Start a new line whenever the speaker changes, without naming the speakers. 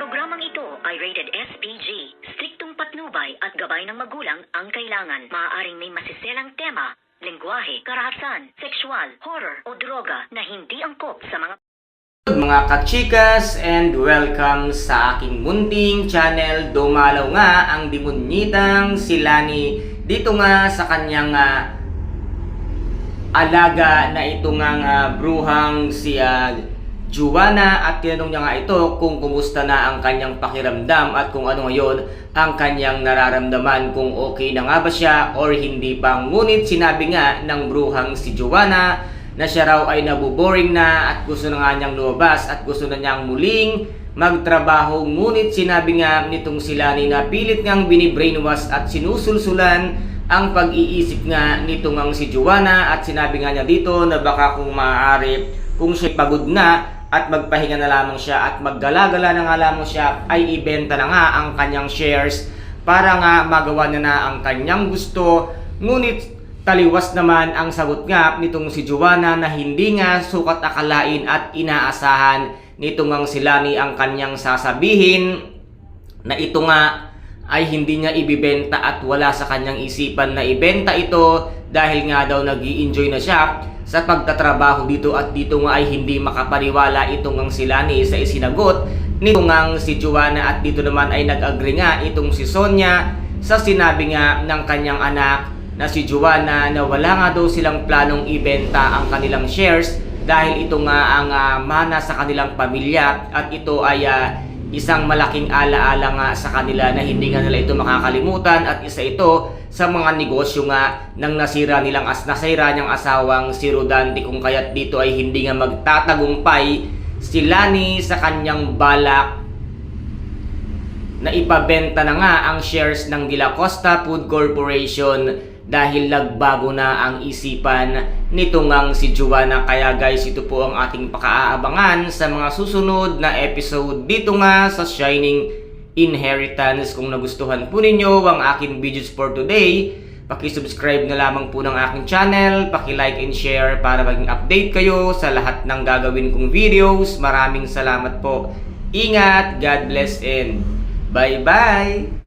Programang ito ay rated SPG. Striktong patnubay at gabay ng magulang ang kailangan. Maaaring may masiselang tema, lengguwahe, karahasan, sexual, horror o droga na hindi angkop sa
mga kachikas, and welcome sa aking munting channel. Dumalaw nga ang demunyitang si Lani dito nga sa kanyang alaga na ito nga bruhang si Joanna, at tinanong niya nga ito kung kumusta na ang kanyang pakiramdam at kung ano ngayon ang kanyang nararamdaman, kung okay na nga ba siya or hindi pa. Ngunit sinabi nga ng bruhang si Joanna na siya raw ay nabuboring na at gusto na nga niyang lumabas at gusto na niyang muling magtrabaho. Ngunit sinabi nga nitong si Lani na pilit ngang binibrainwash at sinusulsulan ang pag-iisip nga nitong ang si Joanna, at sinabi nga niya dito na baka kung maaari, kung siya pagod na at magpahinga na lamang siya at maggala-gala na nga lamang siya, ay ibenta na nga ang kanyang shares para nga magawa na ang kanyang gusto. Ngunit taliwas naman ang sagot nga nitong si Joanna na hindi nga sukat akalain at inaasahan nitong ang si Lani ang kanyang sasabihin, na ito nga ay hindi niya ibibenta at wala sa kanyang isipan na ibenta ito dahil nga daw nag-i-enjoy na siya sa pagtatrabaho dito, at dito nga ay hindi makapaniwala itong ang si Lani sa isinagot nitong ang si Joanna, at dito naman ay nag-agree nga itong si Sonia sa sinabi nga ng kanyang anak na si Joanna na wala nga daw silang planong ibenta ang kanilang shares dahil ito nga ang mana sa kanilang pamilya, at ito ay isang malaking alaala nga sa kanila na hindi nga nila ito makakalimutan, at isa ito sa mga negosyo nga nang nasira niyang asawang si Rodante, kung kaya't dito ay hindi nga magtatagumpay si Lani sa kanyang balak na ipabenta na nga ang shares ng De La Costa Food Corporation dahil nagbago na ang isipan nitong ang si Joanna. Kaya guys, ito po ang ating pakaabangan sa mga susunod na episode dito nga sa Shining Inheritance. Kung nagustuhan po ninyo ang aking videos for today, paki-subscribe na lamang po ng aking channel, paki-like and share para maging update kayo sa lahat ng gagawin kong videos. Maraming salamat po. Ingat, God bless, and bye-bye!